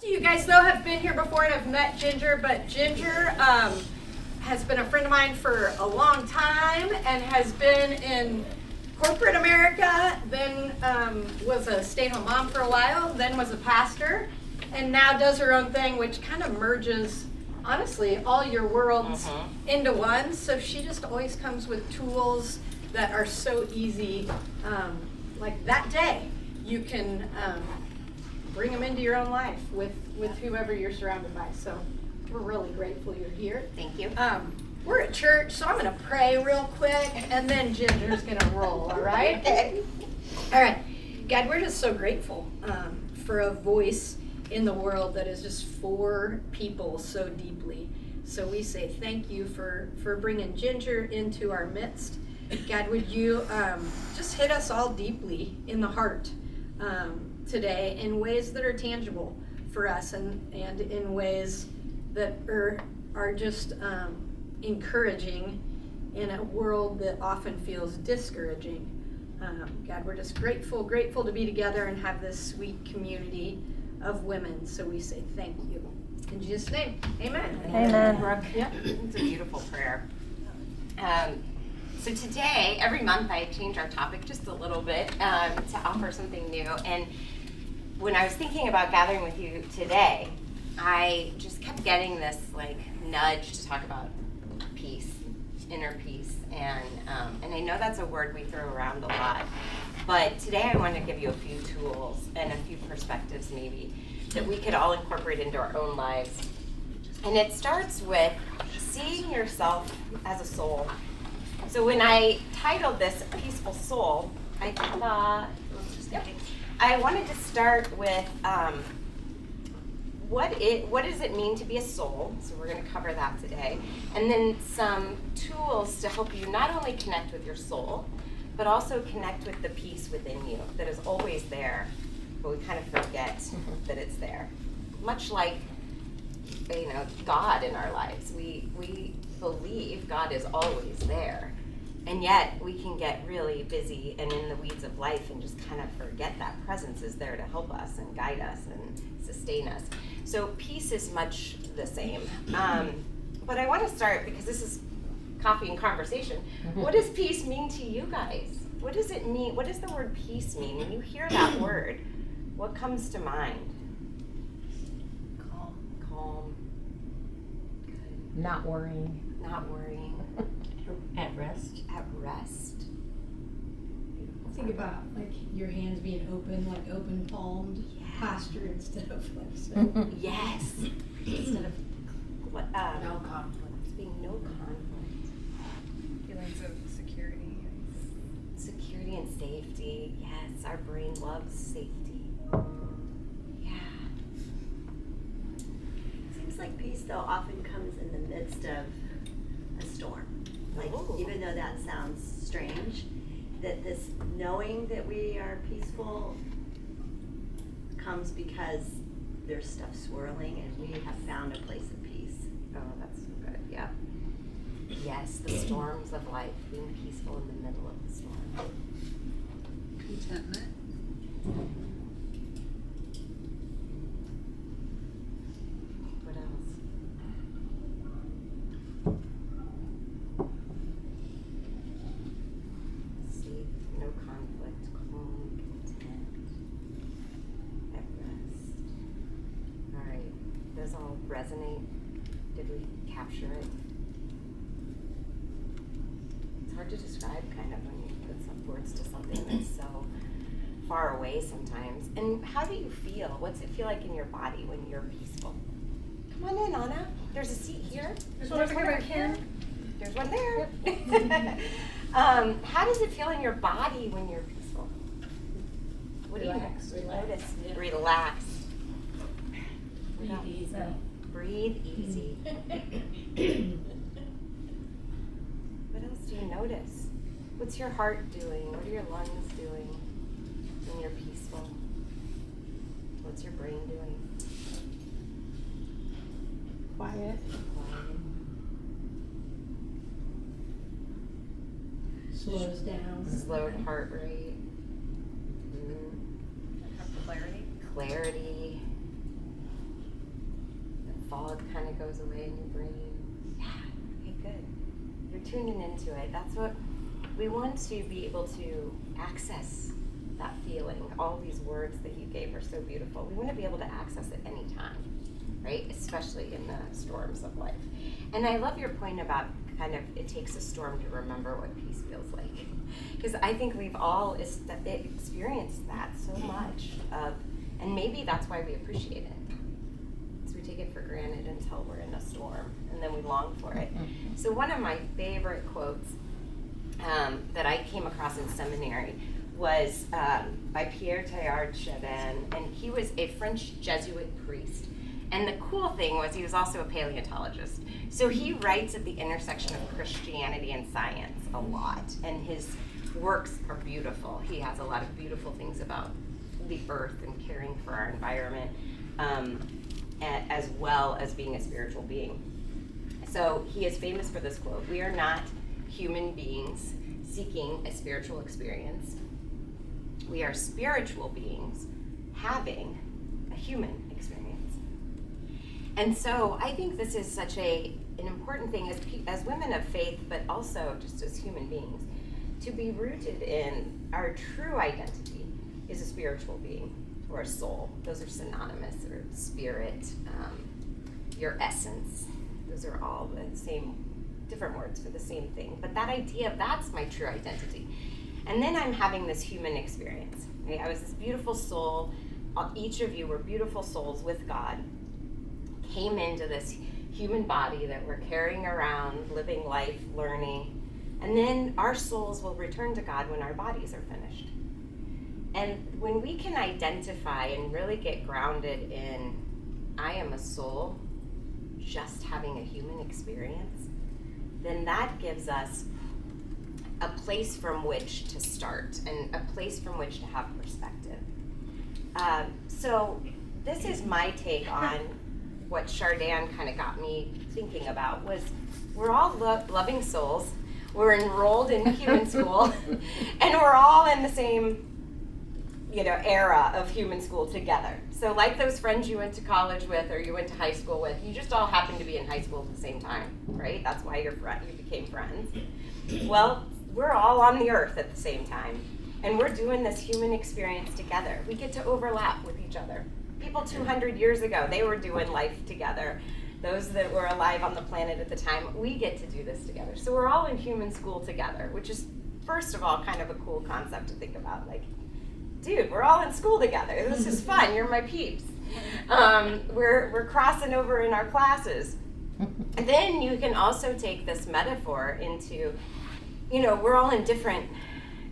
Most of you guys, though, have been here before and have met Ginger, but Ginger has been a friend of mine for a long time and has been in corporate America, then was a stay-at-home mom for a while, then was a pastor, and now does her own thing, which kind of merges, honestly, all your worlds into one. So she just always comes with tools that are so easy. Like that day, you can bring them into your own life with whoever you're surrounded by. So we're really grateful you're here. Thank you. We're at church, so I'm going to pray real quick, and then Ginger's going to roll, all right? Okay. All right. God, we're just so grateful for a voice in the world that is just for people so deeply. So we say thank you for bringing Ginger into our midst. God, would you just hit us all deeply in the heart today in ways that are tangible for us and in ways that are just encouraging in a world that often feels discouraging. God, we're just grateful to be together and have this sweet community of women. So we say thank you. In Jesus' name, amen. Amen. Brooke, it's a beautiful prayer. So today, every month I change our topic just a little bit to offer something new. And when I was thinking about gathering with you today, I just kept getting this like nudge to talk about peace, inner peace, and I know that's a word we throw around a lot, but today I want to give you a few tools and a few perspectives maybe that we could all incorporate into our own lives. And it starts with seeing yourself as a soul. So when I titled this Peaceful Soul, I thought, I wanted to start with what does it mean to be a soul? So we're going to cover that today. And then some tools to help you not only connect with your soul, but also connect with the peace within you that is always there, but we kind of forget that it's there. Much like, God in our lives. We believe God is always there. And yet we can get really busy and in the weeds of life and just kind of forget that presence is there to help us and guide us and sustain us. So peace is much the same. But I want to start, because this is coffee and conversation. What does peace mean to you guys? What does it mean? What does the word peace mean? When you hear that word, what comes to mind? Calm. Good. Not worrying. Not worrying. At rest. At rest. Think about like your hands being open, like open palmed posture instead of flexed. Yes. Instead of No conflict. being no conflict. Feelings of security. Security and safety. Yes, our brain loves safety. Yeah. Seems like peace, though, often comes in the midst of a storm. Like, even though that sounds strange, that this knowing that we are peaceful comes because there's stuff swirling and we have found a place of peace. Oh, that's so good. Yeah. Yes, the storms of life, being peaceful in the middle of the storm. Contentment. What else? Safe, no conflict, calm, content, at rest. All right, those all resonate. Did we capture it? It's hard to describe kind of when you put some words to something that's so far away sometimes. And how do you feel? What's it feel like in your body when you're peaceful? Come on in, Anna. There's a seat here. There's one over here. There's one there. How does it feel in your body when you're peaceful? What do you notice? Yeah. Relax. Breathe easy. Breathe easy. What else do you notice? What's your heart doing? What are your lungs doing when you're peaceful? What's your brain doing? Quiet. Slows down. Slowed heart rate. Clarity. Clarity. fog kind of goes away in your brain. Yeah, okay, good. You're tuning into it. That's what we want to be able to access, that feeling. All these words that you gave are so beautiful. We want to be able to access it anytime, right? Especially in the storms of life. And I love your point about kind of it takes a storm to remember what peace feels like. Because I think we've all experienced that so much of, and maybe that's why we appreciate it. Because we take it for granted until we're in a storm, and then we long for it. So one of my favorite quotes that I came across in seminary was by Pierre Teilhard de Chardin, and he was a French Jesuit priest. And the cool thing was he was also a paleontologist. So he writes at the intersection of Christianity and science a lot, and his works are beautiful. He has a lot of beautiful things about the earth and caring for our environment, as well as being a spiritual being. So he is famous for this quote: "We are not human beings seeking a spiritual experience. We are spiritual beings having a human experience." And so I think this is such an important thing as women of faith, but also just as human beings, to be rooted in our true identity is a spiritual being or a soul. Those are synonymous, or spirit, your essence. Those are all the same, different words for the same thing. But that idea of that's my true identity. And then I'm having this human experience. Right? I was this beautiful soul. Each of you were beautiful souls with God. Came into this human body that we're carrying around, living life, learning. And then our souls will return to God when our bodies are finished. And when we can identify and really get grounded in, I am a soul just having a human experience, then that gives us a place from which to start and a place from which to have perspective. So this is my take on what Chardin kind of got me thinking about. Was we're all loving souls, we're enrolled in human school, and we're all in the same era of human school together. So like those friends you went to college with or you went to high school with, you just all happened to be in high school at the same time, right? That's why you became friends. Well, we're all on the earth at the same time, and we're doing this human experience together. We get to overlap with each other. People 200 years ago, they were doing life together. Those that were alive on the planet at the time, we get to do this together. So we're all in human school together, which is, first of all, kind of a cool concept to think about. Like, dude, we're all in school together. This is fun. You're my peeps. We're crossing over in our classes. And then you can also take this metaphor into, we're all in different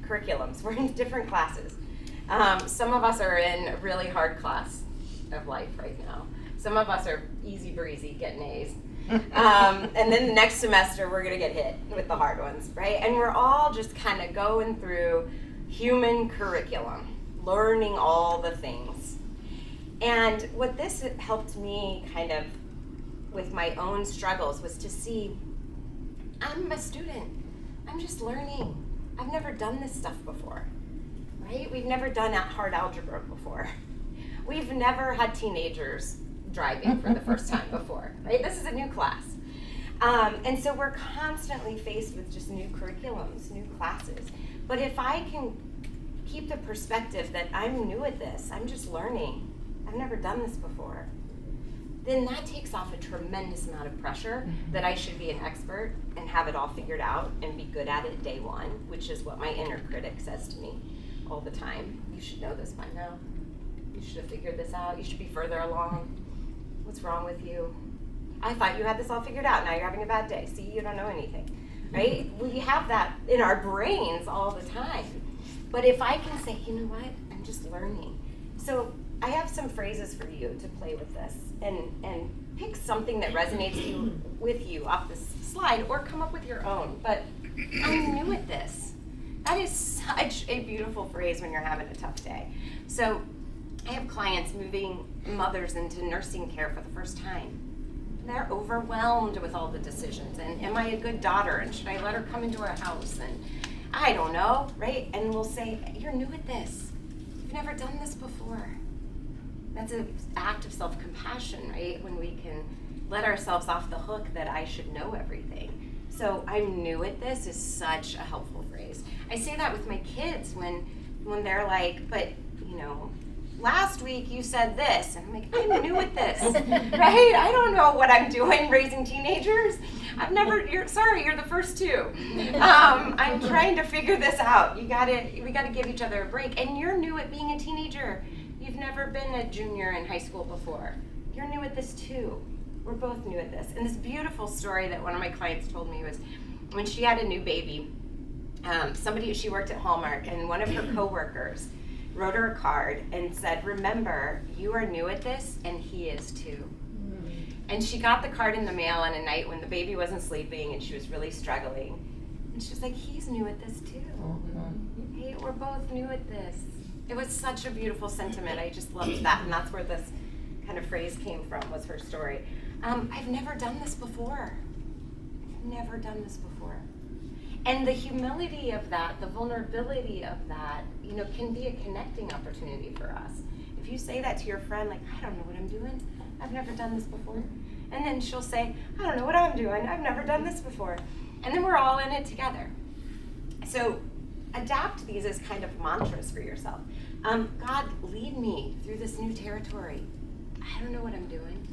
curriculums. We're in different classes. Some of us are in a really hard class of life right now. Some of us are easy breezy, getting A's. And then the next semester, we're going to get hit with the hard ones, right? And we're all just kind of going through human curriculum, learning all the things. And what this helped me kind of with my own struggles was to see, I'm a student. I'm just learning. I've never done this stuff before, right? We've never done hard algebra before. We've never had teenagers driving for the first time before, right? This is a new class. And so we're constantly faced with just new curriculums, new classes. But if I can keep the perspective that I'm new at this, I'm just learning, I've never done this before, then that takes off a tremendous amount of pressure that I should be an expert and have it all figured out and be good at it day one, which is what my inner critic says to me all the time. You should know this by now. You should have figured this out. You should be further along. What's wrong with you? I thought you had this all figured out. Now you're having a bad day. See, you don't know anything, right? We have that in our brains all the time. But if I can say, you know what, I'm just learning. So I have some phrases for you to play with this and pick something that resonates with you off this slide or come up with your own. But I'm new at this. That is such a beautiful phrase when you're having a tough day. So I have clients moving mothers into nursing care for the first time. They're overwhelmed with all the decisions. And am I a good daughter? And should I let her come into our house? And I don't know, right? And we'll say, you're new at this. You've never done this before. That's an act of self-compassion, right? When we can let ourselves off the hook that I should know everything. So I'm new at this is such a helpful phrase. I say that with my kids when they're like, but last week you said this, and I'm like, I'm new at this, right? I don't know what I'm doing raising teenagers. You're the first two. I'm trying to figure this out. We gotta give each other a break. And you're new at being a teenager. You've never been a junior in high school before. You're new at this too. We're both new at this. And this beautiful story that one of my clients told me was when she had a new baby, she worked at Hallmark, and one of her coworkers wrote her a card and said, remember, you are new at this, and he is too. And she got the card in the mail on a night when the baby wasn't sleeping and she was really struggling. And she was like, he's new at this too. Hey, we're both new at this. It was such a beautiful sentiment. I just loved that. And that's where this kind of phrase came from, was her story. I've never done this before. Never done this before. And the humility of that, the vulnerability of that, can be a connecting opportunity for us. If you say that to your friend, like, I don't know what I'm doing. I've never done this before. And then she'll say, I don't know what I'm doing. I've never done this before. And then we're all in it together. So adapt these as kind of mantras for yourself. God, lead me through this new territory. I don't know what I'm doing.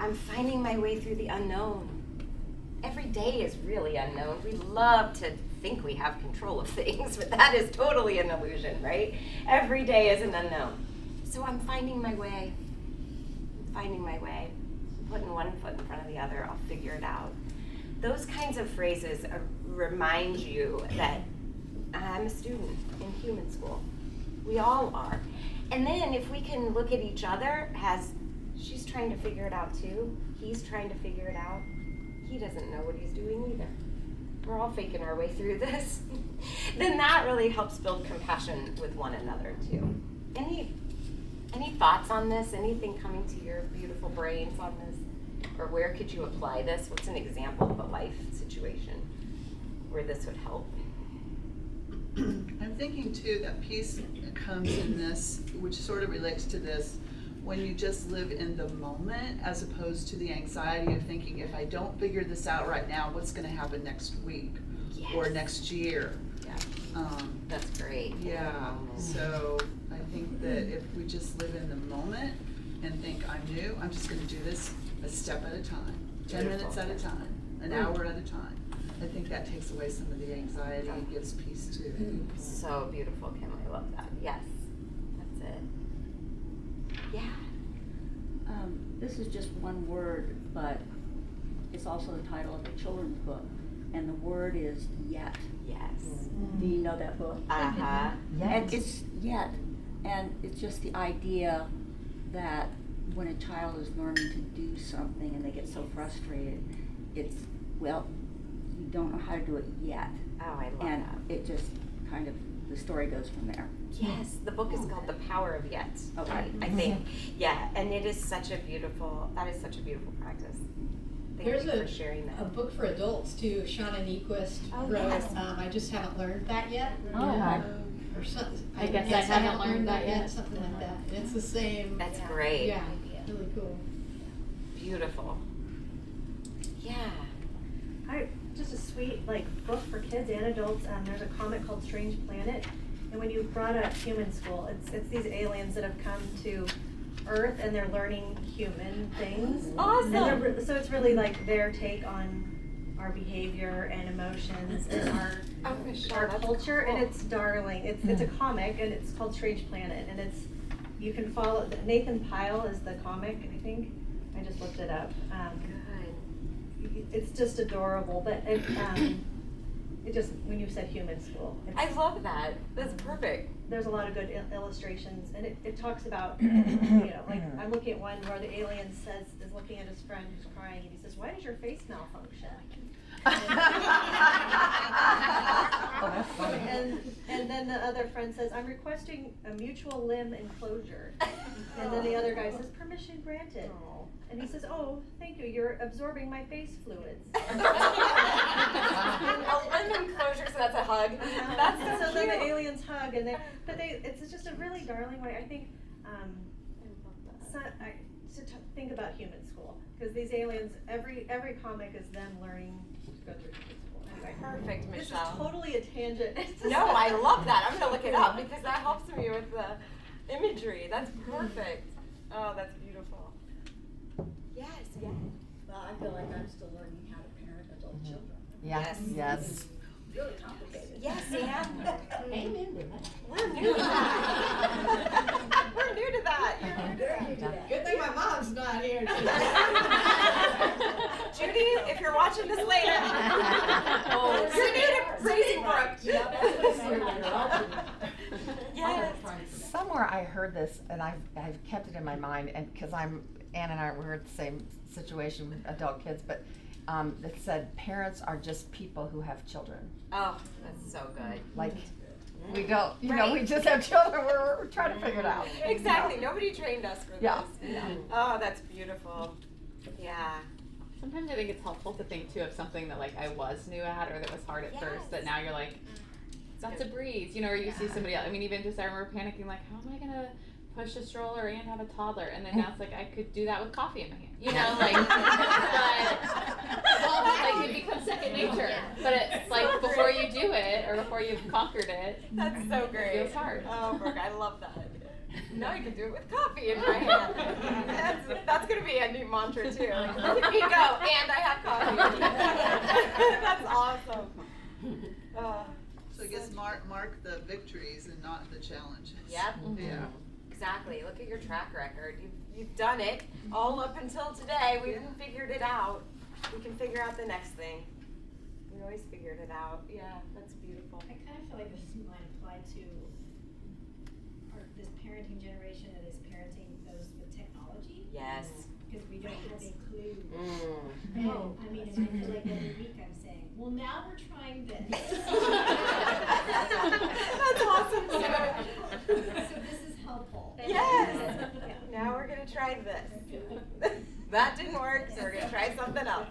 I'm finding my way through the unknown. Every day is really unknown. We love to think we have control of things, but that is totally an illusion, right? Every day is an unknown. So I'm finding my way. Putting one foot in front of the other, I'll figure it out. Those kinds of phrases remind you that I'm a student in human school. We all are. And then if we can look at each other as she's trying to figure it out too, he's trying to figure it out, he doesn't know what he's doing either. We're all faking our way through this. Then that really helps build compassion with one another too. Any thoughts on this? Anything coming to your beautiful brains on this? Or where could you apply this? What's an example of a life situation where this would help? I'm thinking too that peace comes in this, which sort of relates to this, when you just live in the moment as opposed to the anxiety of thinking, if I don't figure this out right now, what's going to happen next week or next year? Yeah. That's great. Yeah. So I think that if we just live in the moment and think, I'm new, I'm just going to do this a step at a time, 10 minutes at a time, an hour at a time. I think that takes away some of the anxiety and gives peace too. So beautiful, Kim. I love that. Yes. That's it. Yeah. This is just one word, but it's also the title of a children's book, and the word is yet. Yes. Do you know that book? Uh-huh. And it's yet, and it's just the idea that when a child is learning to do something and they get so frustrated, it's, well, you don't know how to do it yet. Oh, I love and that. it just kind of, the story goes from there. Yes, the book is called The Power of Yet. Okay. I think. Yeah, and it is such a beautiful practice. Thank There's you for sharing that. a book for adults too. Shauna Nyquist Oh, wrote. yes. I just haven't learned that yet. Oh. Or something. I guess I haven't learned that yet. Something like that. It's the same. That's great. Yeah, really cool. Beautiful. Yeah. Just a sweet book for kids and adults. There's a comic called Strange Planet, and when you brought up human school, it's these aliens that have come to Earth and they're learning human things. Awesome. And so it's really like their take on our behavior and emotions and our culture, and it's darling. It's a comic and it's called Strange Planet, and you can follow Nathan Pyle is the comic, I think. I just looked it up. It's just adorable, but it just, when you said human school. I love that. That's perfect. There's a lot of good illustrations, and it talks about, I'm looking at one where the alien is looking at his friend who's crying, and he says, why does your face malfunction? And then the other friend says, I'm requesting a mutual limb enclosure. And then the other guy says, permission granted. And he says, oh, thank you, you're absorbing my face fluids. A limb enclosure, so that's a hug. That's so so cute. then the aliens hug, and it's just a really darling way. I think think about human school, because these aliens, every comic is them learning to go through human school. Anyway, Perfect, this is Michelle. totally a tangent. No, I love that. I'm gonna look it up because that helps me with the imagery. That's perfect. Oh, that's beautiful. Yes, yes. Well, I feel like I'm still learning how to parent adult children. Yes. Yes. Really complicated. Yes, Anne. Amen to that. We're new to that. We're new to that. You're new to that. Good thing my mom's not here Judy, if you're watching this later, you're new to raising Brooke. Yes. Somewhere I heard this, and I've kept it in my mind, and because Ann and I were in the same situation with adult kids, but it said parents are just people who have children. Oh, that's so good. Like, we don't, we just have children, we're trying to figure it out. Exactly. Nobody trained us for this. Yeah. Oh, that's beautiful. Yeah. Sometimes I think it's helpful to think too of something that like I was new at or that was hard at first that now you're like, that's a breeze, or you see somebody else. I mean, even just I remember panicking like, how am I gonna push a stroller and have a toddler? And then now it's like I could do that with coffee in my hand, like it becomes second nature. But it's like before you do it or before you've conquered it, That's so great. It feels hard. Oh, Brooke, I love that. Now I can do it with coffee in my hand. That's going to be a new mantra too. Like, look at me go, and I have coffee. That's awesome. So I guess mark the victories and not the challenges. Yep. Yeah. Exactly. Look at your track record. You've done it all up until today. We've figured it out. We can figure out the next thing. We always figured it out. Yeah, that's beautiful. I kind of feel like this might apply to this parenting generation that is parenting those with technology. Yes. Because we don't have a clue. Mm. And, I mean, and I feel like every week I'm saying, well, now we're trying this. That's awesome. So this is helpful. Yes. Now we're gonna try this. That didn't work, so we're gonna try something else.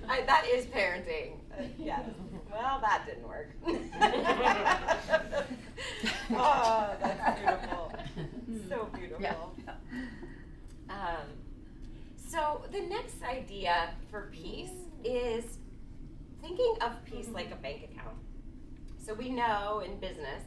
That is parenting. Yes. Well, that didn't work. Oh, that's beautiful. So beautiful. So the next idea for peace is thinking of peace like a bank account. So we know in business,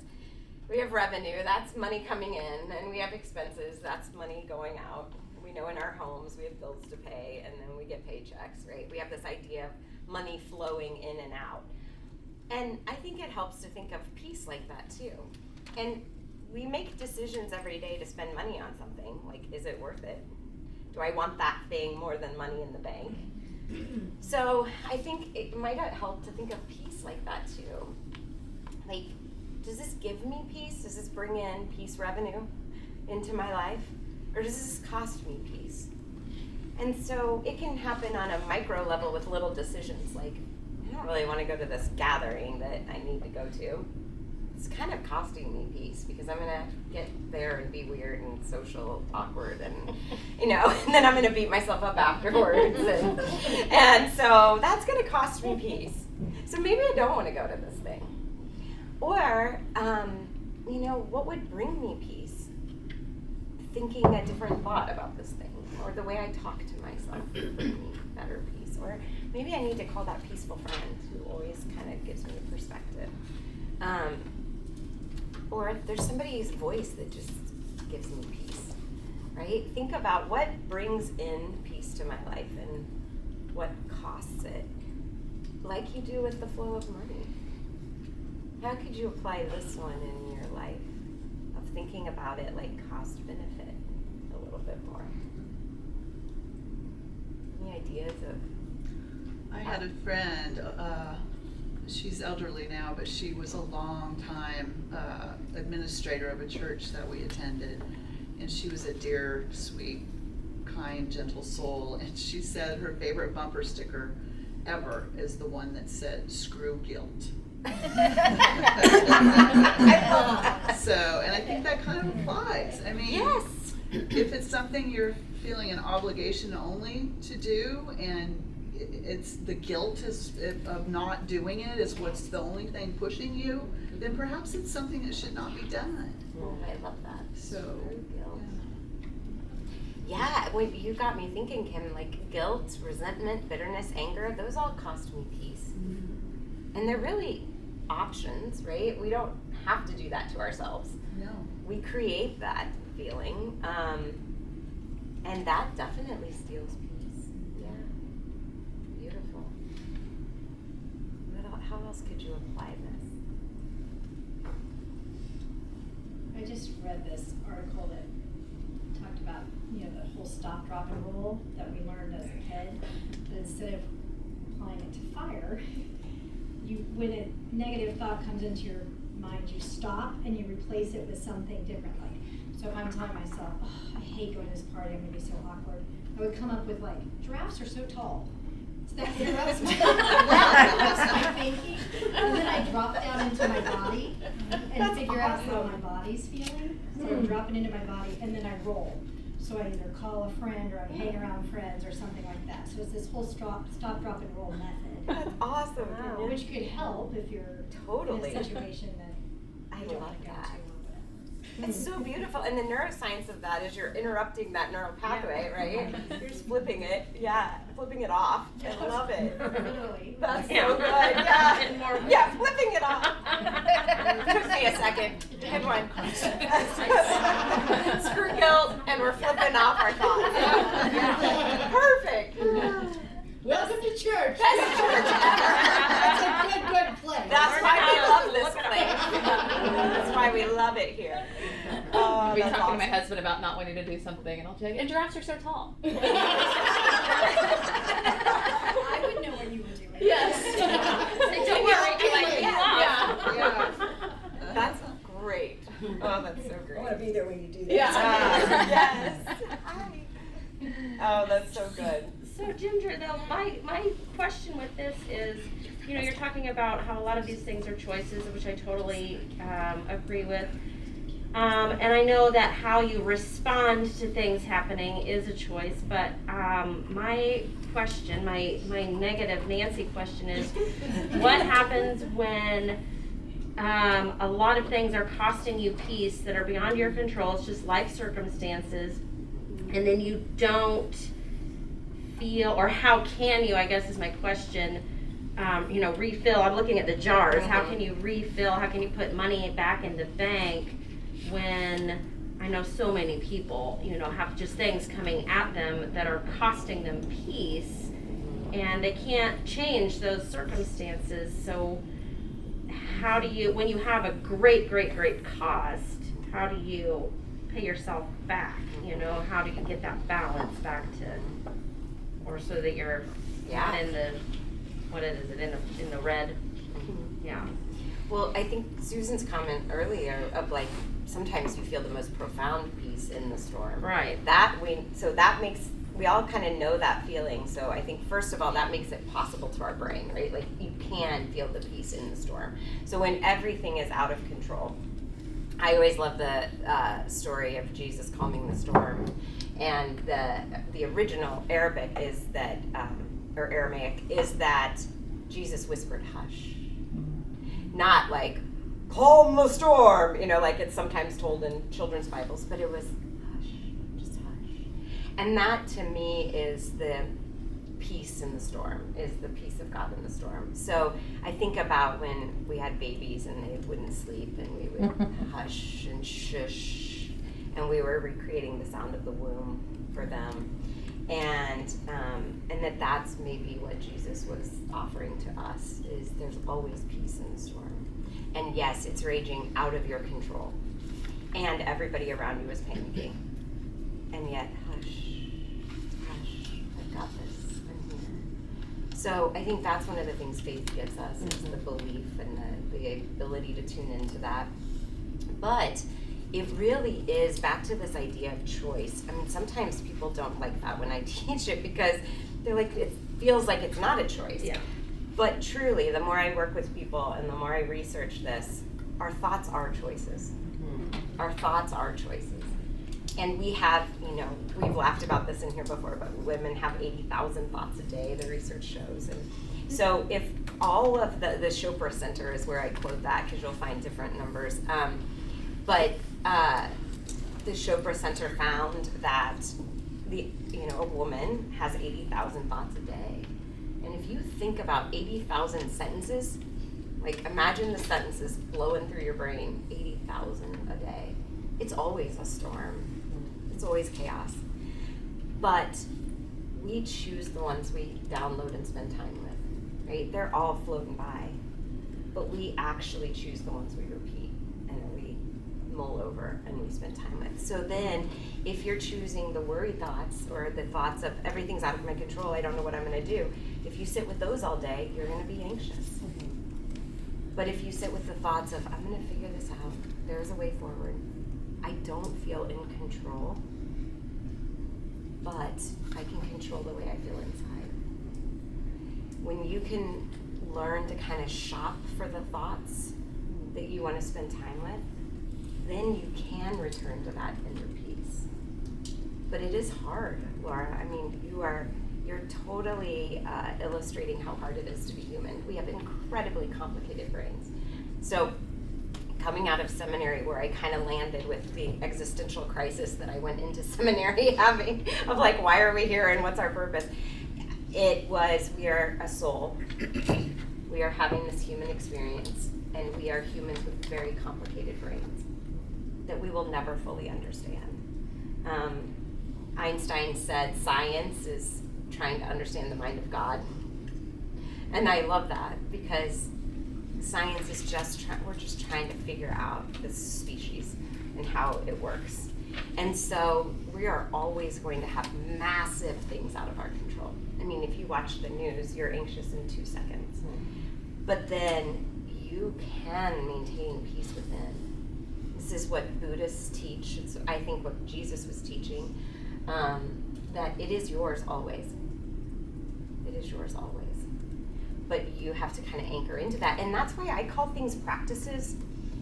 we have revenue, that's money coming in, and we have expenses, that's money going out. We know in our homes we have bills to pay, and then we get paychecks, right? We have this idea of money flowing in and out. And I think it helps to think of peace like that too. And we make decisions every day to spend money on something, like is it worth it? Do I want that thing more than money in the bank? So I think it might help to think of peace like that too. Like, does this give me peace? Does this bring in peace revenue into my life? Or does this cost me peace? And so it can happen on a micro level with little decisions like, I don't really want to go to this gathering that I need to go to. It's kind of costing me peace because I'm going to get there and be weird and social awkward and, and then I'm going to beat myself up afterwards. And so that's going to cost me peace. So maybe I don't want to go to this thing. Or, what would bring me peace? Thinking a different thought about this thing, or the way I talk to myself would bring me better peace. Or maybe I need to call that peaceful friend who always kind of gives me perspective. Or there's somebody's voice that just gives me peace, right? Think about what brings in peace to my life and what costs it, like you do with the flow of money. How could you apply this one in your life of thinking about it like cost benefit a little bit more? Any ideas of? I had a friend, she's elderly now, but she was a long time administrator of a church that we attended. And she was a dear, sweet, kind, gentle soul. And she said her favorite bumper sticker ever is the one that said, "Screw guilt." So, and I think that kind of applies. I mean, Yes. If it's something you're feeling an obligation only to do, and it's the guilt of not doing it is what's the only thing pushing you, then perhaps it's something that should not be done. Oh, I love that. So, Yeah, what you got me thinking, Kim, like guilt, resentment, bitterness, anger, those all cost me peace. And they're really options, right? We don't have to do that to ourselves. No. We create that feeling, and that definitely steals peace. Yeah, beautiful. How else could you apply this? I just read this article that talked about, the whole stop, drop, and roll that we learned as a kid. But instead of applying it to fire, when a negative thought comes into your mind, you stop and you replace it with something different. Like, so if I'm telling myself, oh, I hate going to this party, I'm gonna be so awkward, I would come up with like, giraffes are so tall. So that interrupts my thinking. And then I drop down into my body and figure out how my body's feeling. So I'm dropping into my body and then I roll. So I either call a friend or I hang around friends or something like that. So it's this whole stop, drop, and roll method. That's awesome. Wow. Which could help if you're Totally. in a situation that I you don't love want to go that. to. It's so beautiful, and the neuroscience of that is you're interrupting that neural pathway, right? You're just flipping it, flipping it off. I love it. Literally. That's so good, yeah, flipping it off. Took me a second. Good one. Screw guilt, and we're flipping off our thoughts. Yeah. Perfect. Welcome to church. Best church ever. That's a good place. That's why we love this place. That's why we love it here. Oh, I'll be that's talking to my awesome. husband. husband about not wanting to do something, and I'll be like, and giraffes are so tall. I would know what you were doing. Yes. Don't worry. Yeah. That's great. Oh, that's so great. I want to be there when you do that. Yes. Hi. Oh, that's so good. So Ginger, though, my question with this is, you're talking about how a lot of these things are choices, which I totally agree with. And I know that how you respond to things happening is a choice, but my question, my negative Nancy question is, what happens when a lot of things are costing you peace that are beyond your control, it's just life circumstances, and then you don't feel, or how can you, I guess is my question, refill, I'm looking at the jars, how can you refill, how can you put money back in the bank when I know so many people, have just things coming at them that are costing them peace, and they can't change those circumstances. So how do you, when you have a great cost, how do you pay yourself back? How do you get that balance back to, or so that you're not in the, what is it, in the red? Yeah. Well, I think Susan's comment earlier of like, sometimes you feel the most profound peace in the storm. Right. That makes, we all kind of know that feeling. So I think first of all, that makes it possible to our brain, right? Like you can feel the peace in the storm. So when everything is out of control, I always love the story of Jesus calming the storm. And the original Arabic is that, or Aramaic, is that Jesus whispered, hush. Not like, calm the storm, like it's sometimes told in children's Bibles, but it was hush, just hush. And that to me is the peace in the storm, is the peace of God in the storm. So I think about when we had babies and they wouldn't sleep and we would hush and shush, and we were recreating the sound of the womb for them. And that's maybe what Jesus was offering to us, is there's always peace in the storm. And yes, it's raging out of your control. And everybody around you is panicking. And yet, hush, I've got this, I'm here. So I think that's one of the things faith gives us, is the belief and the ability to tune into that. But it really is back to this idea of choice. I mean, sometimes people don't like that when I teach it because they're like, it feels like it's not a choice. Yeah. But truly, the more I work with people and the more I research this, our thoughts are choices. Our thoughts are choices. And we have, we've laughed about this in here before, but women have 80,000 thoughts a day, the research shows. And so if all of the Chopra Center is where I quote that, because you'll find different numbers. But the Chopra Center found that a woman has 80,000 thoughts a day. And if you think about 80,000 sentences, like imagine the sentences blowing through your brain, 80,000 a day. It's always a storm. It's always chaos. But we choose the ones we download and spend time with, right? They're all floating by. But we actually choose the ones we repeat and that we mull over and we spend time with. So then if you're choosing the worry thoughts or the thoughts of everything's out of my control, I don't know what I'm going to do, if you sit with those all day, you're going to be anxious. But if you sit with the thoughts of, I'm going to figure this out, there's a way forward, I don't feel in control, but I can control the way I feel inside. When you can learn to kind of shop for the thoughts that you want to spend time with, then you can return to that inner peace. But it is hard, Laura. I mean, you're totally illustrating how hard it is to be human. We have incredibly complicated brains. So coming out of seminary, where I kind of landed with the existential crisis that I went into seminary having, of like, why are we here and what's our purpose? It was, we are a soul. We are having this human experience, and we are humans with very complicated brains that we will never fully understand. Einstein said science is trying to understand the mind of God. And I love that, because science is we're just trying to figure out this species and how it works. And so we are always going to have massive things out of our control. I mean, if you watch the news, you're anxious in 2 seconds. But then you can maintain peace within. This is what Buddhists teach. It's, I think, what Jesus was teaching, that it is yours always. It is yours always. But you have to kind of anchor into that. And that's why I call things practices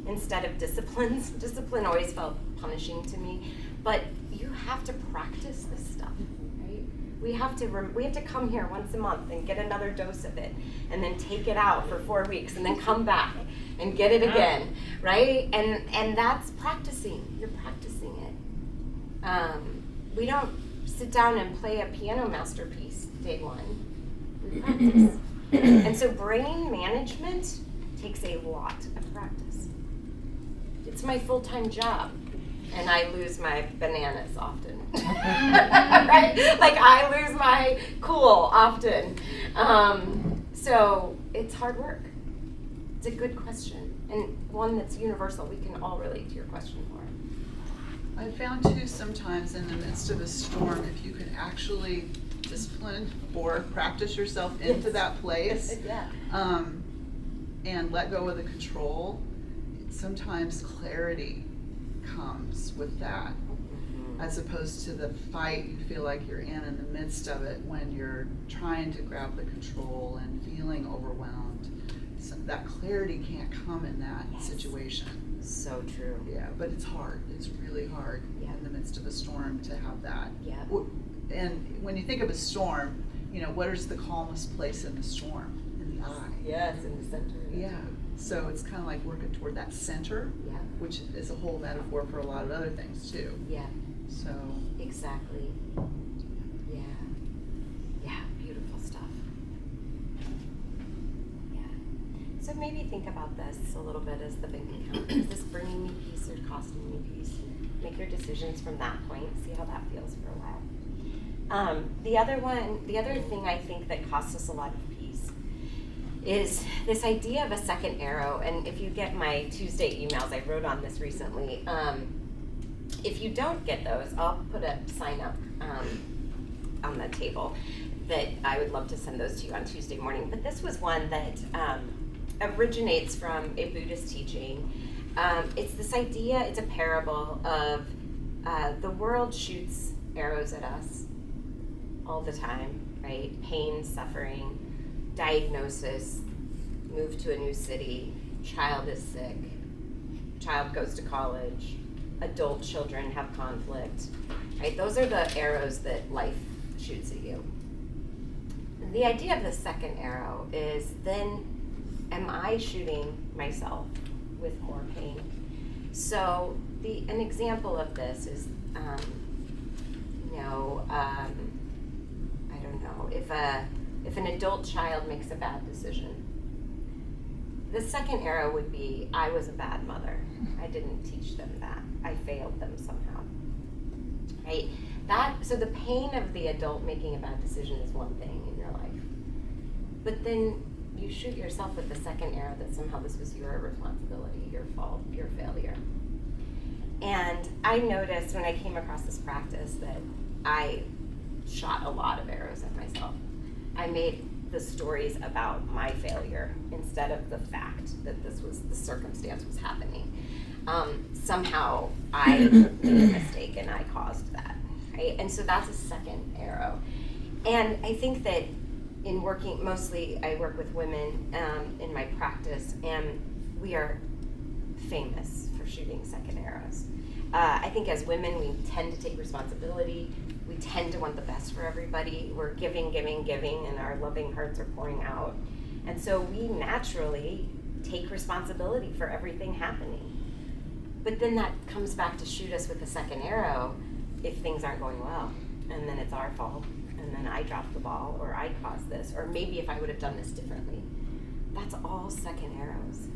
instead of disciplines. Discipline always felt punishing to me. But you have to practice this stuff, right? We have to come here once a month and get another dose of it, and then take it out for 4 weeks, and then come back and get it again, right? And that's practicing. You're practicing it. We don't sit down and play a piano masterpiece day one. We practice. And so brain management takes a lot of practice. It's my full-time job, and I lose my bananas often. Right? Like, I lose my cool often. So it's hard work. It's a good question, and one that's universal. We can all relate to your question, Laura. I found too, sometimes in the midst of a storm, if you can actually discipline or practice yourself into that place, and let go of the control, sometimes clarity comes with that, as opposed to the fight you feel like you're in the midst of it when you're trying to grab the control and feeling overwhelmed. So that clarity can't come in that situation. So true. Yeah, but it's hard. It's really hard in the midst of a storm to have that. Yeah. And when you think of a storm, what is the calmest place in the storm? In the eye. Yes, in the center. Yeah. So it's kind of like working toward that center, which is a whole metaphor for a lot of other things too. Yeah. So. Exactly. Yeah. Yeah, beautiful stuff. Yeah. So maybe think about this a little bit as the bank account. Is this bringing me peace or costing me peace? Make your decisions from that point. See how that feels for a while. The other thing I think that costs us a lot of peace is this idea of a second arrow. And if you get my Tuesday emails, I wrote on this recently. If you don't get those, I'll put a sign up on the table that I would love to send those to you on Tuesday morning. But this was one that originates from a Buddhist teaching. It's this idea, it's a parable of the world shoots arrows at us all the time, right? Pain, suffering, diagnosis, move to a new city, child is sick, child goes to college, adult children have conflict, right? Those are the arrows that life shoots at you. And the idea of the second arrow is, then am I shooting myself with more pain? So an example of this is, I don't know, if an adult child makes a bad decision. The second arrow would be, I was a bad mother. I didn't teach them that. I failed them somehow. Right? So the pain of the adult making a bad decision is one thing in your life. But then you shoot yourself with the second arrow that somehow this was your responsibility, your fault, your failure. And I noticed when I came across this practice that I shot a lot of arrows at myself. I made the stories about my failure instead of the fact that the circumstance was happening. Somehow I made a mistake and I caused that, right? And so that's a second arrow. And I think that in working, mostly I work with women in my practice, and we are famous for shooting second arrows. I think as women, we tend to take responsibility. We tend to want the best for everybody. We're giving, and our loving hearts are pouring out. And so we naturally take responsibility for everything happening. But then that comes back to shoot us with the second arrow if things aren't going well. And then it's our fault. And then I dropped the ball, or I caused this, or maybe if I would have done this differently. That's all second arrows.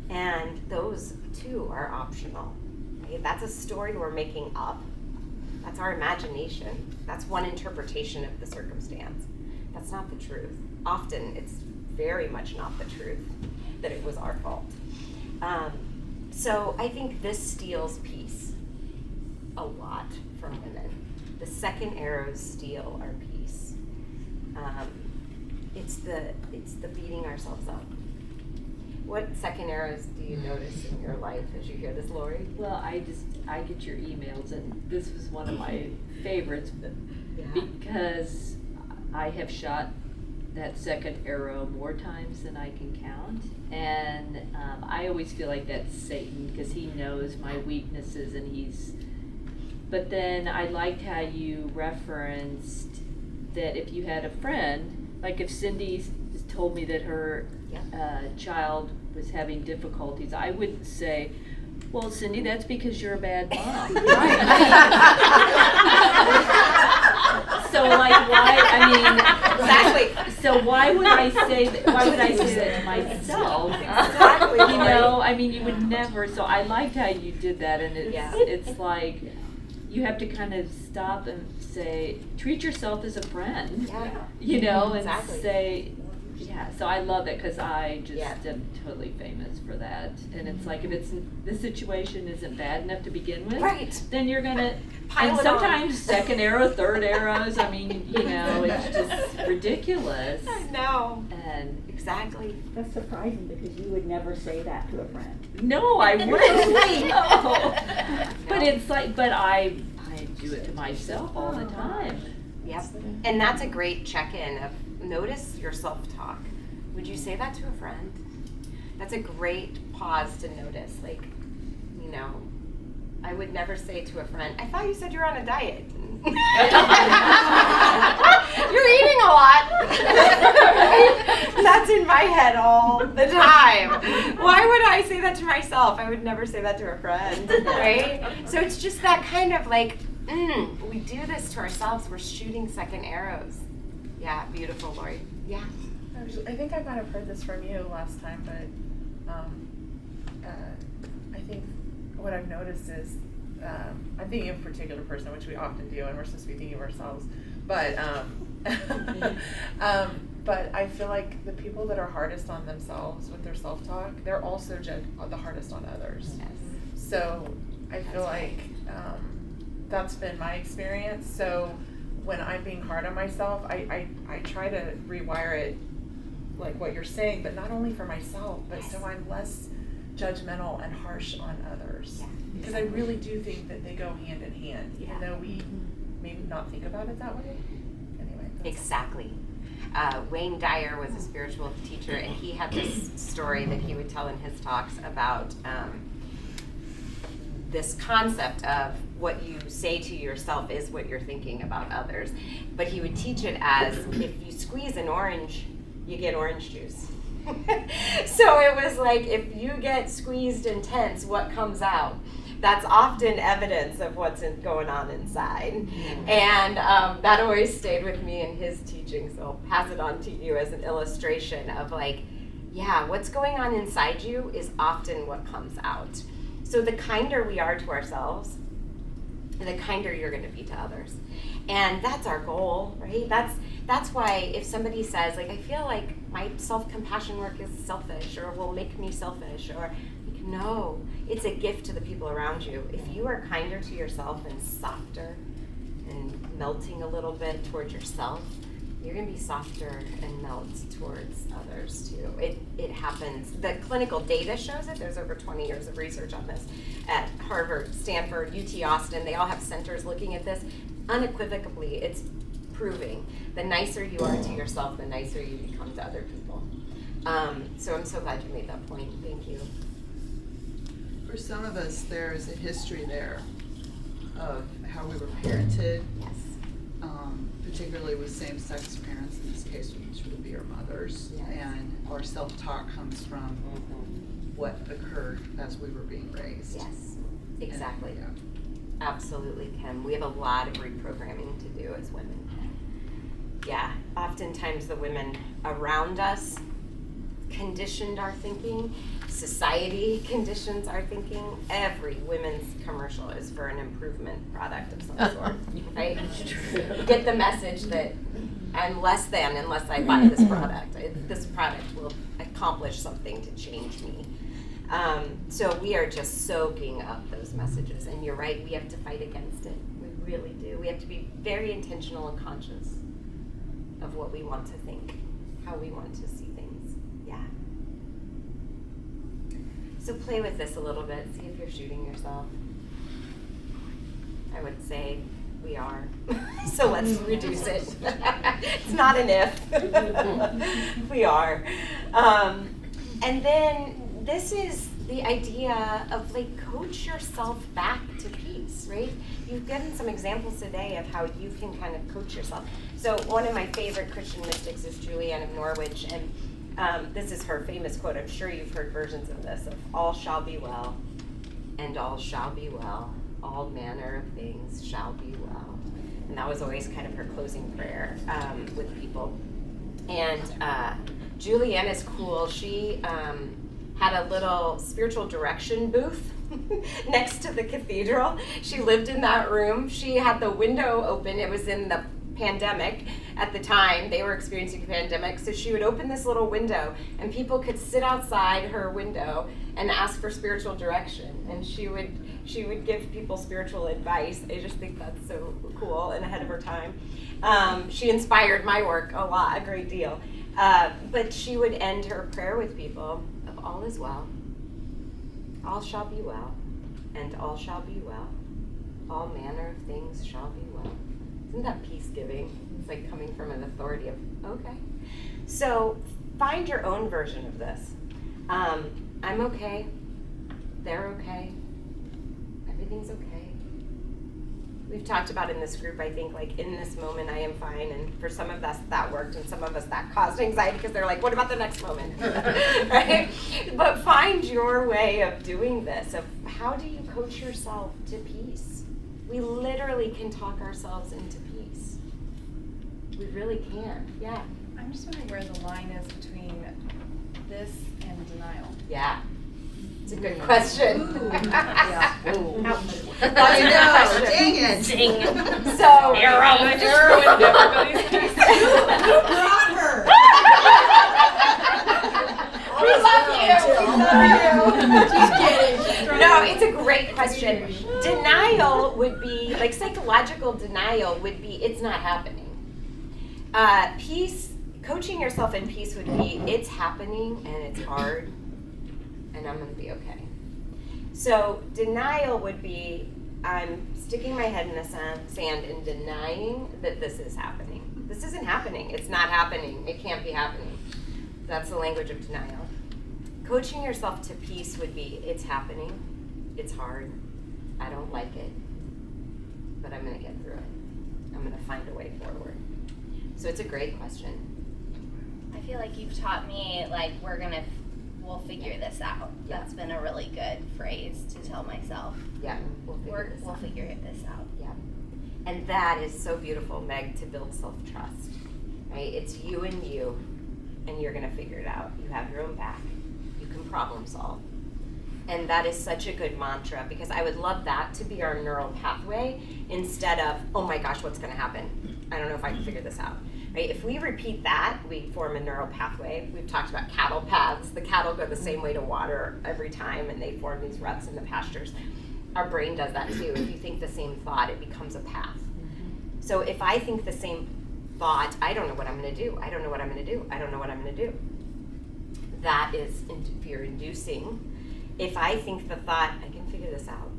And those too are optional. Right? That's a story we're making up. That's our imagination. That's one interpretation of the circumstance. That's not the truth. Often it's very much not the truth that it was our fault. So I think this steals peace a lot from women. The second arrows steal our peace. It's the beating ourselves up. What second arrows do you notice in your life as you hear this, Lori? Well, I get your emails, and this was one of my favorites because I have shot that second arrow more times than I can count, and I always feel like that's Satan because he knows my weaknesses, but then I liked how you referenced that if you had a friend, like if Cindy told me that her child was having difficulties, I wouldn't say, well, Cindy, that's because you're a bad mom. So like exactly. So why would I say that to myself? Exactly. You would never. So I liked how you did that, and it's like you have to kind of stop and say, treat yourself as a friend. And exactly. say, so I love it because I just am totally famous for that. And it's like, if the situation isn't bad enough to begin with, right, then you're gonna pile and sometimes second arrow, third arrows. It's just ridiculous. I know. And exactly. That's surprising because you would never say that to a friend. No, I wouldn't. No. But it's like, I do it to myself all the time. Yep. And that's a great check-in of notice your self-talk. Would you say that to a friend? That's a great pause to notice. Like, I would never say to a friend, I thought you said you're on a diet. You're eating a lot. That's in my head all the time. Why would I say that to myself? I would never say that to a friend, right? So it's just that kind of like, we do this to ourselves. We're shooting second arrows. Yeah, beautiful, Lori. Yeah. I think I might have heard this from you last time, but I think what I've noticed is I'm thinking of a particular person, which we often do, and we're supposed to be thinking of ourselves. But but I feel like the people that are hardest on themselves with their self-talk, they're also the hardest on others. Yes. So I feel like that's been my experience. So when I'm being hard on myself, I try to rewire it like what you're saying, but not only for myself, but so I'm less judgmental and harsh on others. Yeah. Because I really do think that they go hand in hand, even though we maybe not think about it that way. Anyway. Exactly. Wayne Dyer was a spiritual teacher, and he had this story that he would tell in his talks about this concept of what you say to yourself is what you're thinking about others. But he would teach it as, if you squeeze an orange, you get orange juice. So it was like, if you get squeezed intense, what comes out? that's often evidence of what's going on inside. And that always stayed with me in his teaching, so I'll pass it on to you as an illustration of like, yeah, what's going on inside you is often what comes out. So the kinder we are to ourselves, the kinder you're going to be to others. And that's our goal, right? That's why if somebody says, like, I feel like my self-compassion work is selfish or will make me selfish, or like, no, it's a gift to the people around you. If you are kinder to yourself and softer and melting a little bit towards yourself, you're going to be softer and melt towards others too. It happens. The clinical data shows it. There's over 20 years of research on this at Harvard, Stanford, UT Austin. They all have centers looking at this. Unequivocally, it's proving the nicer you are to yourself, the nicer you become to other people. So I'm so glad you made that point. Thank you. For some of us, there's a history there of how we were parented. Yes. Particularly with same-sex parents, in this case, which would be our mothers. Yes. And our self-talk comes from what occurred as we were being raised. Yes, exactly. And, Absolutely, Kim. We have a lot of reprogramming to do as women. Yeah, oftentimes the women around us conditioned our thinking. Society conditions our thinking. Every women's commercial is for an improvement product of some sort, right? Get the message that I'm less than unless I buy this product. This product will accomplish something to change me. So we are just soaking up those messages. And you're right, we have to fight against it. We really do. We have to be very intentional and conscious of what we want to think, how we want to see things. Yeah. So play with this a little bit. See if you're shooting yourself. I would say we are. So let's reduce it. It's not an if. We are. And then this is the idea of like coach yourself back to peace, right? You've given some examples today of how you can kind of coach yourself. So one of my favorite Christian mystics is Julianne of Norwich, and this is her famous quote. I'm sure you've heard versions of this, of all shall be well, and all shall be well, all manner of things shall be well. And that was always kind of her closing prayer with people. And Julianne is cool. She had a little spiritual direction booth next to the cathedral. She lived in that room. She had the window open. It was in the pandemic at the time. They were experiencing a pandemic. So she would open this little window and people could sit outside her window and ask for spiritual direction. And she would give people spiritual advice. I just think that's so cool and ahead of her time. She inspired my work a great deal. But she would end her prayer with people of all is well, all shall be well, and all shall be well, all manner of things shall be well. Isn't that peace giving? It's like coming from an authority of, okay. So find your own version of this. I'm okay, they're okay, everything's okay. We've talked about in this group, I think, like in this moment I am fine, and for some of us that worked, and some of us that caused anxiety because they're like, what about the next moment? Right? But find your way of doing this, of how do you coach yourself to peace? We literally can talk ourselves into peace. We really can, yeah. I'm just wondering where the line is between this and denial. Yeah. It's a good question. Yeah. That's a good know, question. dang it. Ding. So, Arrow. I just ruined everybody's peace. We love you. Just kidding. No, it's a great question. Denial would be, like psychological denial would be, it's not happening. Peace, coaching yourself in peace would be, it's happening and it's hard. And I'm going to be okay. So denial would be, I'm sticking my head in the sand and denying that this is happening. This isn't happening. It's not happening. It can't be happening. That's the language of denial. Coaching yourself to peace would be, it's happening. It's hard. I don't like it. But I'm going to get through it. I'm going to find a way forward. So it's a great question. I feel like you've taught me, like, we're going to we'll figure this out. Yeah. That's been a really good phrase to tell myself. Yeah, we'll Figure this out. Yeah. And that is so beautiful, Meg, to build self-trust, right? It's you, and you're gonna figure it out. You have your own back. You can problem solve. And that is such a good mantra, because I would love that to be our neural pathway instead of, oh my gosh, what's gonna happen? I don't know if I can figure this out. Right? If we repeat that, we form a neural pathway. We've talked about cattle paths. The cattle go the same way to water every time, and they form these ruts in the pastures. Our brain does that too. If you think the same thought, it becomes a path. So if I think the same thought, I don't know what I'm gonna do. I don't know what I'm gonna do. I don't know what I'm gonna do. That is fear inducing. If I think the thought, I can figure this out.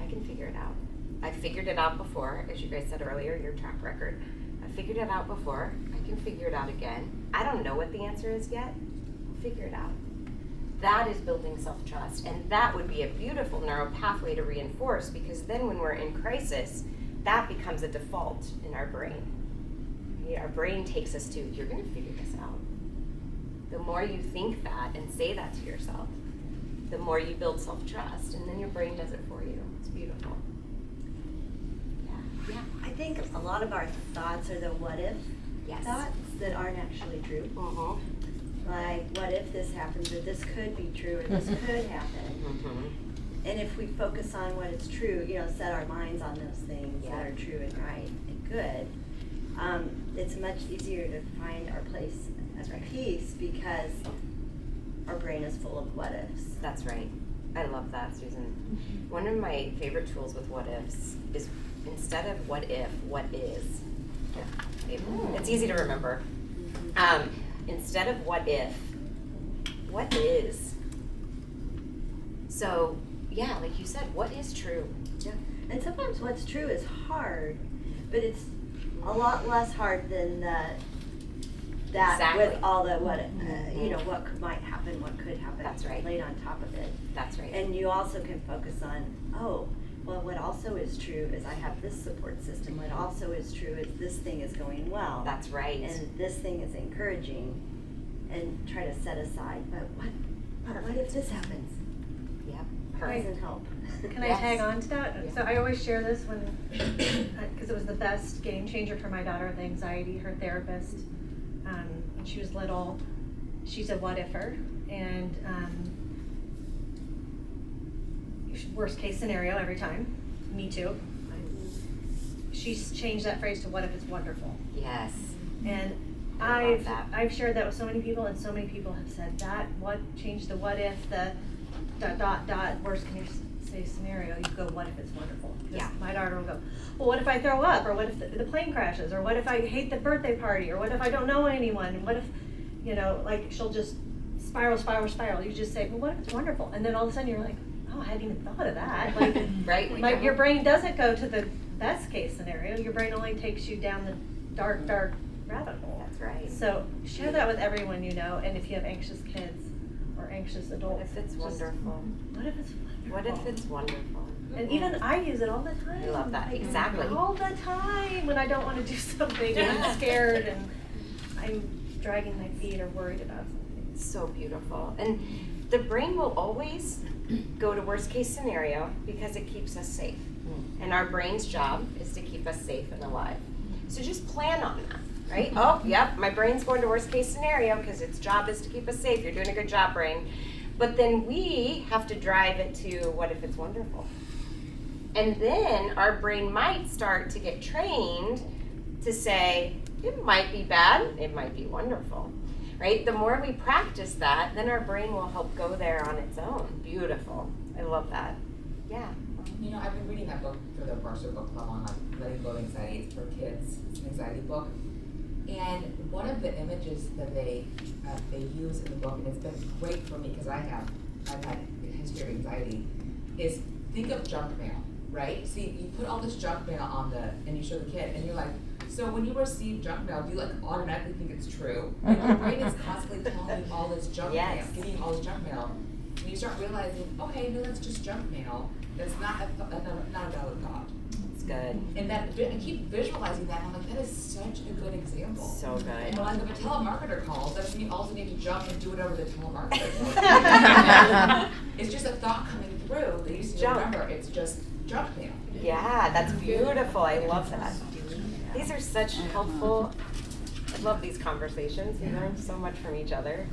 I can figure it out. I figured it out before, as you guys said earlier, your track record. I figured it out before. I can figure it out again. I don't know what the answer is yet. I'll figure it out. That is building self-trust, and that would be a beautiful neural pathway to reinforce, because then when we're in crisis, that becomes a default in our brain. Our brain takes us to, you're gonna figure this out. The more you think that and say that to yourself, the more you build self-trust, and then your brain does it for you. It's beautiful. Yeah, I think a lot of our thoughts are the what if thoughts that aren't actually true. Like, what if this happens, or this could be true, or this could happen. And if we focus on what is true, set our minds on those things that are true and right and good, it's much easier to find our place as peace, because our brain is full of what ifs. That's right. I love that, Susan. One of my favorite tools with what ifs is, instead of what if, what is. It's easy to remember. Instead of what if, what is? So, yeah, like you said, what is true? Yeah. And sometimes what's true is hard, but it's a lot less hard than that with all the what might happen, what could happen. That's right. Laid on top of it. That's right. And you also can focus on, what also is true is I have this support system. What also is true is this thing is going well. That's right. And this thing is encouraging, and try to set aside, but what if this happens? Yep. Doesn't help. Can I tag on to that? Yeah. So I always share this because it was the best game changer for my daughter with anxiety. Her therapist, when she was little, she's a what-ifer, and worst case scenario every time. Me too. She's changed that phrase to what if it's wonderful. Yes. And I've shared that with so many people, and so many people have said that. Change the what if, the ... worst case scenario, you go, what if it's wonderful? Yeah. My daughter will go, well, what if I throw up, or what if the plane crashes, or what if I hate the birthday party, or what if I don't know anyone, and what if, she'll just spiral. You just say, well, what if it's wonderful? And then all of a sudden you're like, oh, I hadn't even thought of that. Right. Your brain doesn't go to the best case scenario. Your brain only takes you down the dark rabbit hole. That's right. So share that with everyone you know, and if you have anxious kids or anxious adults. What if it's wonderful? What if it's wonderful? What if it's wonderful? And even I use it all the time. I love that. Exactly. All the time when I don't want to do something and I'm scared and I'm dragging my feet or worried about something. So beautiful. And the brain will always go to worst case scenario because it keeps us safe. And our brain's job is to keep us safe and alive. So just plan on that, right? Oh, yep, my brain's going to worst case scenario because its job is to keep us safe. You're doing a good job, brain. But then we have to drive it to what if it's wonderful? And then our brain might start to get trained to say, it might be bad, it might be wonderful, right? The more we practice that, then our brain will help go there on its own. Beautiful. I love that. Yeah. I've been reading that book for the Barstow Book Club on letting go of anxiety for kids. It's an anxiety book. And one of the images that they use in the book, and it's been great for me because I've had a history of anxiety, is think of junk mail, right? See, you put all this junk mail and you show the kid, and you're like, so when you receive junk mail, do you automatically think it's true? Like your brain is constantly telling you all this junk mail, giving you all this junk mail, and you start realizing, okay, no, that's just junk mail. That's not a valid thought. good. And that, I keep visualizing that, and I'm like, that is such a good example. So good. And when a telemarketer calls, that means you also need to jump and do whatever the telemarketer tells you. It's just a thought coming through that you need to remember, it's just junk mail. Yeah, that's beautiful. I love that. These are such helpful, I love these conversations. We learn so much from each other.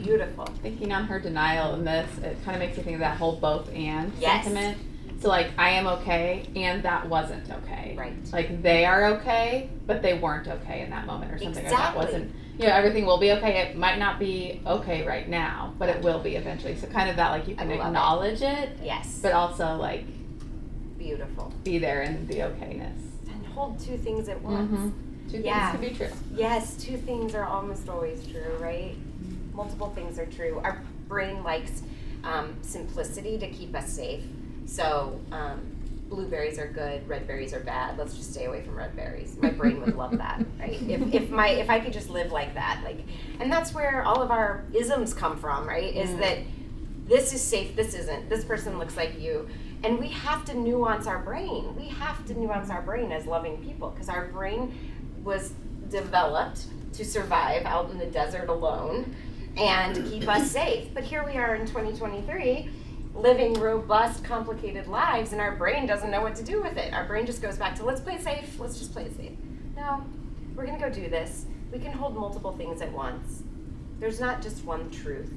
Beautiful. Thinking on her denial in this, it kind of makes me think of that whole both and Yes. sentiment. So like, I am okay, and that wasn't okay. Right. Like, they are okay, but they weren't okay in that moment or something. Or that Exactly. wasn't, everything will be okay. It might not be okay right now, but it will be eventually. So kind of that, like, you can I love it. acknowledge it, Yes. but also, like, Beautiful. be there in the okayness. And hold two things at once. Two Yeah. things could be true. Yes, two things are almost always true, right? Multiple things are true. Our brain likes simplicity to keep us safe. So blueberries are good, red berries are bad. Let's just stay away from red berries. My brain would love that, right? If I could just live like that, like, and that's where all of our isms come from, right? Is that this is safe, this isn't. This person looks like you. And we have to nuance our brain. We have to nuance our brain as loving people, because our brain was developed to survive out in the desert alone and to keep us safe. But here we are in 2023, living robust, complicated lives, and our brain doesn't know what to do with it. Our brain just goes back to, let's play it safe, let's just play it safe. No, we're gonna go do this. We can hold multiple things at once. There's not just one truth.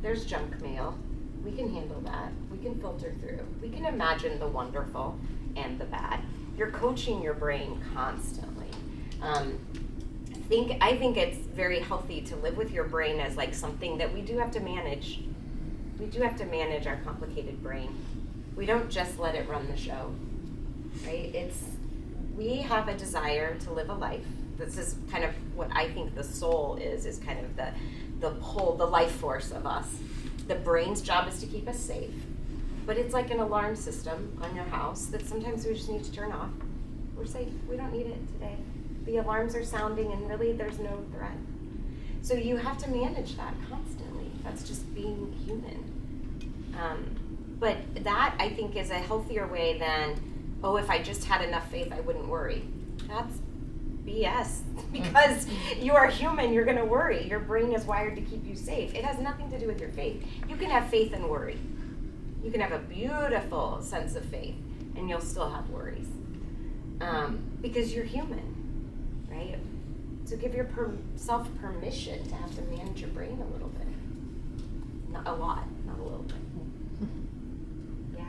There's junk mail. We can handle that. We can filter through. We can imagine the wonderful and the bad. You're coaching your brain constantly. I think it's very healthy to live with your brain as like something that we do have to manage. We do have to manage our complicated brain. We don't just let it run the show, right? We have a desire to live a life. This is kind of what I think the soul is kind of the life force of us. The brain's job is to keep us safe, but it's like an alarm system on your house that sometimes we just need to turn off. We're safe, we don't need it today. The alarms are sounding and really there's no threat. So you have to manage that constantly. That's just being human. But that, I think, is a healthier way than, if I just had enough faith, I wouldn't worry. That's BS. Because you are human, you're gonna worry. Your brain is wired to keep you safe. It has nothing to do with your faith. You can have faith and worry. You can have a beautiful sense of faith, and you'll still have worries. Because you're human, right? So give yourself permission to have to manage your brain a little bit. Not a lot, not a little bit. Yeah.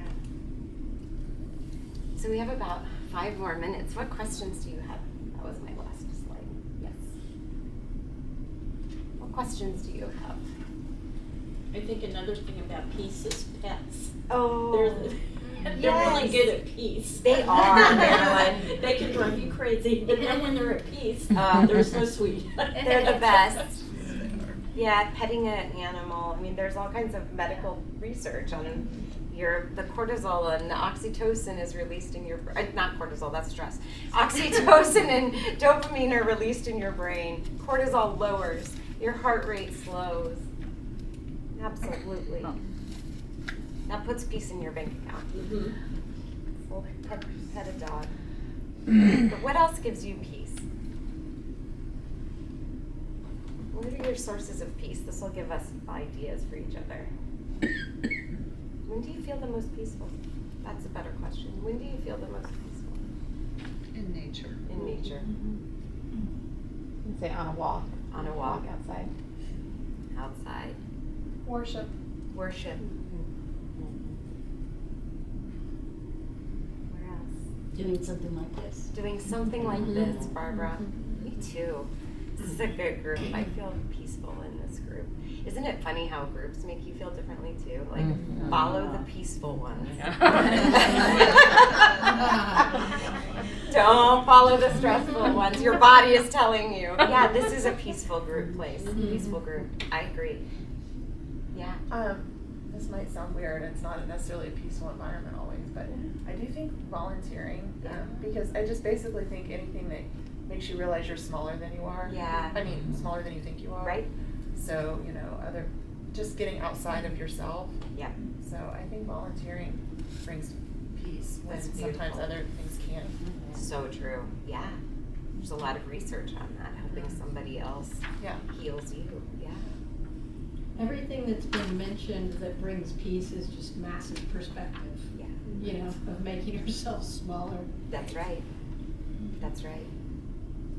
So we have about 5 more minutes. What questions do you have? That was my last slide. Yes. What questions do you have? I think another thing about peace is pets. Oh. They're really good at peace. They are, Marilyn. They can drive you crazy, but then when they're at peace, they're so sweet. They're the best. Yeah, petting an animal. I mean, there's all kinds of medical research on the cortisol and the oxytocin is released in your not cortisol, that's stress. Oxytocin and dopamine are released in your brain. Cortisol lowers. Your heart rate slows. Absolutely. That puts peace in your bank account. Mm-hmm. Well, pet a dog. But what else gives you peace? What are your sources of peace? This will give us ideas for each other. When do you feel the most peaceful? That's a better question. When do you feel the most peaceful? In nature. In nature. You can say on a walk. On a walk. Outside. Outside. Worship. Worship. Where else? Doing something like this. Doing something like this, Barbara. Me too. This is a good group. I feel peaceful in this group. Isn't it funny how groups make you feel differently too? Like, follow the peaceful ones. Don't follow the stressful ones. Your body is telling you. Yeah, this is a peaceful group place. Peaceful group. I agree. Yeah. This might sound weird. It's not necessarily a peaceful environment always, but I do think volunteering, because I just basically think anything that makes you realize you're smaller than you are. Yeah. I mean, smaller than you think you are. Right. So, just getting outside of yourself. Yeah. So I think volunteering brings peace when That's sometimes beautiful. other things can't. So true. Yeah. There's a lot of research on that, helping somebody else Yeah. heals you. Yeah. Everything that's been mentioned that brings peace is just massive perspective. Yeah. You know, of making yourself smaller. That's right. That's right.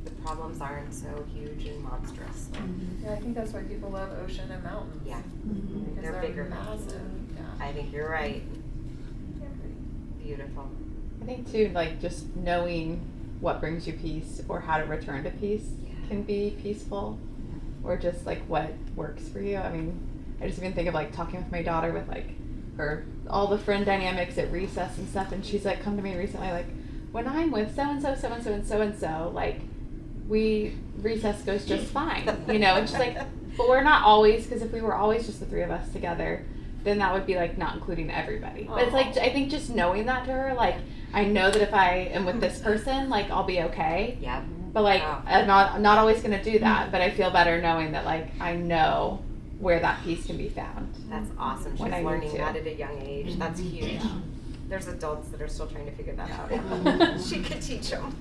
The problems aren't so huge and monstrous. Yeah, I think that's why people love ocean and mountains. Yeah. Because They're bigger. massive. Yeah. I think you're right. Beautiful. I think too, like just knowing what brings you peace or how to return to peace can be peaceful, or just like what works for you. I mean, I just even think of like talking with my daughter with like her, all the friend dynamics at recess and stuff, and she's like come to me recently like, when I'm with so and so, so and so, and so and so, like recess goes just fine, you know. And she's like, but we're not always, because if we were always just the three of us together, then that would be like not including everybody. But it's like, I think just knowing that to her, like I know that if I am with this person, like I'll be okay. Yeah. But like I'm not always gonna do that. But I feel better knowing that like I know where that peace can be found. That's awesome. She's When I need learning to. that at a young age. That's huge. Yeah. There's adults that are still trying to figure that out. She could teach them.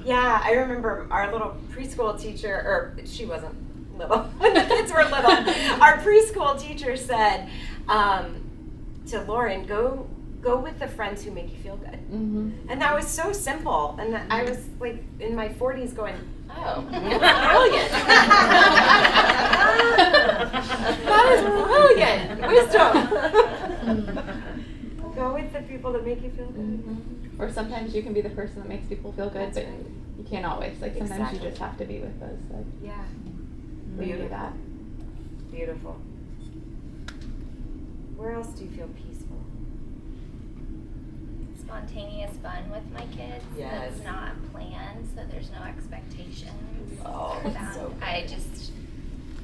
Yeah, I remember our little preschool teacher, or she wasn't little, when the kids were little. Our preschool teacher said to Lauren, go with the friends who make you feel good. Mm-hmm. And that was so simple. And I was like in my 40s going, oh, that's brilliant. That is brilliant. Wisdom. Go with the people that make you feel good. Mm-hmm. Or sometimes you can be the person that makes people feel good, That's but right. you can't always. Like sometimes Exactly. you just have to be with those that Yeah. bring you Beautiful. that. Beautiful. Where else do you feel peaceful? Spontaneous fun with my kids. Yes. That's not planned, so there's no expectations. Oh, for it's them. so good. I just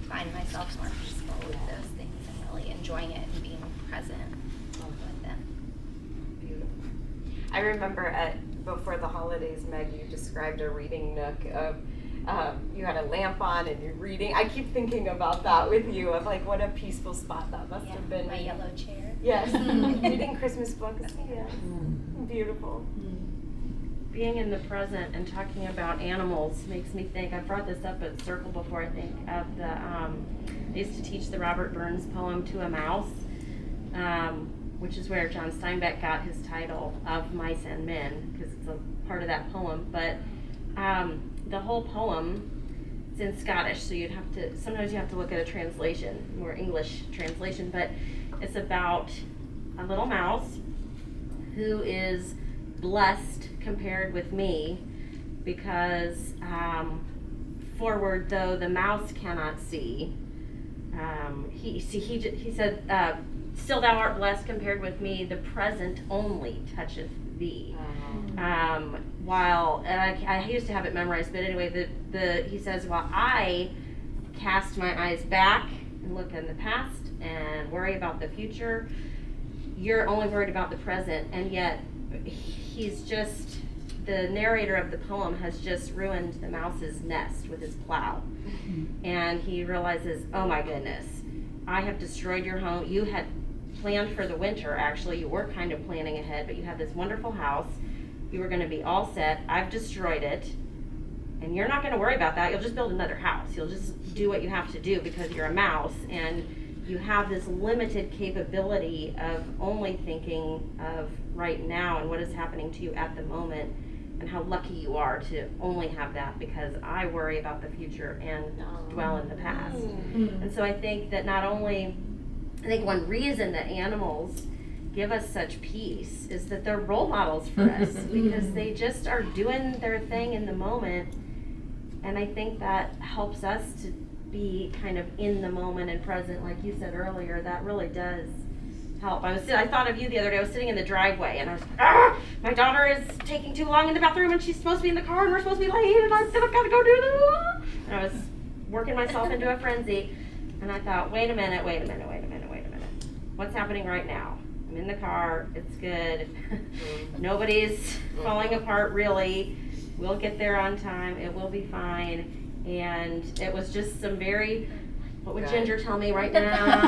find myself more peaceful with those things and really enjoying it and being present with them. Beautiful. I remember before the holidays, Meg, you described a reading nook of you had a lamp on and you're reading. I keep thinking about that with you, of like what a peaceful spot that must have been. My yellow chair. Yes, reading Christmas books. Yes, beautiful. Being in the present and talking about animals makes me think, I've brought this up at Circle before, I think, of the, I used to teach the Robert Burns poem To a Mouse, which is where John Steinbeck got his title of Mice and Men, because it's a part of that poem. But the whole poem, it's in Scottish, so sometimes you have to look at a translation, more English translation, but it's about a little mouse who is blessed compared with me, because forward though the mouse cannot see, he said, still thou art blessed compared with me, the present only toucheth thee. While I used to have it memorized, but anyway, he says, while I cast my eyes back and look in the past and worry about the future, you're only worried about the present. And yet the narrator of the poem has just ruined the mouse's nest with his plow. And he realizes, oh my goodness, I have destroyed your home. You had planned for the winter, actually. You were kind of planning ahead, but you have this wonderful house. You were going to be all set. I've destroyed it. And you're not going to worry about that. You'll just build another house. You'll just do what you have to do because you're a mouse. And you have this limited capability of only thinking of right now and what is happening to you at the moment, and how lucky you are to only have that, because I worry about the future and dwell in the past. And so I think that one reason that animals give us such peace is that they're role models for us, because they just are doing their thing in the moment. And I think that helps us to be kind of in the moment and present, like you said earlier. That really does help. I thought of you the other day. I was sitting in the driveway and I was like, my daughter is taking too long in the bathroom and she's supposed to be in the car and we're supposed to be late and I've got to go do this. And I was working myself into a frenzy, and I thought, wait a minute. What's happening right now? I'm in the car. It's good. Nobody's falling apart really. We'll get there on time. It will be fine. And it was just some very what would Good. Ginger tell me right now?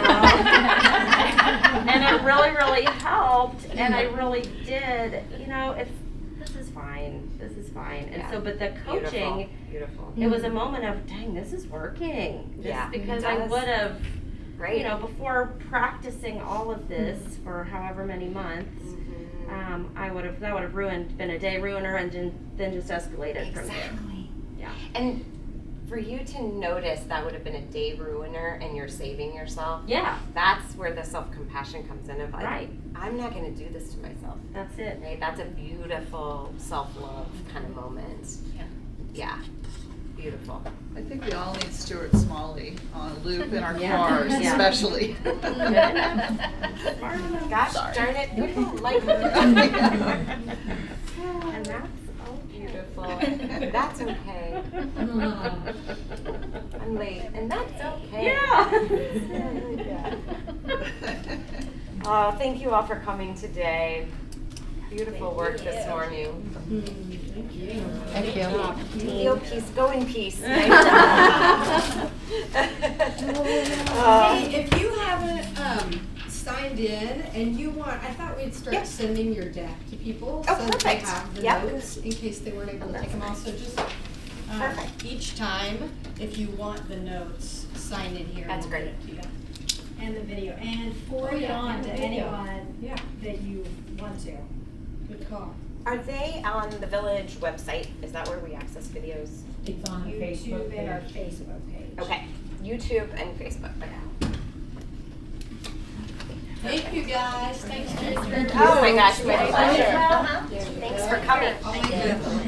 And it really, really helped, and I really did, this is fine, and Yeah. so, but the coaching, Beautiful. it was a moment of, dang, this is working. Yeah, Because it I does. would have, Right. before practicing all of this for however many months, that would have been a day ruiner, and then just escalated from there. Exactly. Yeah. And for you to notice that would have been a day ruiner and you're saving yourself. Yeah. That's where the self-compassion comes in of like, Right. I'm not going to do this to myself. That's it. Right? That's a beautiful self-love kind of moment. Yeah. Beautiful. I think we all need Stuart Smalley on a loop in our Yeah. cars, Yeah. especially. Gosh Sorry. darn it, people like And that's beautiful. That's okay. I'm late, and that's okay. Yeah. Oh, thank you all for coming today. Beautiful work this morning. Thank you. Feel peace. Go in peace. Hey, if you haven't signed in and you want, I thought we'd start sending your deck to people Oh, so that they perfect. have the Yep. notes in case they weren't able to take them all. So just Perfect. each time, if you want the notes, sign in here. That's and we'll great. get it to you. And the video, and forward it on to anyone that you want to. Good call. Are they on the village website? Is that where we access videos? It's on the Facebook YouTube and our page. Facebook page. Okay. YouTube and Facebook. Okay. Thank you guys. Thanks, Ginger. Oh my gosh, my Thank you. pleasure. Thanks for coming. Oh my goodness.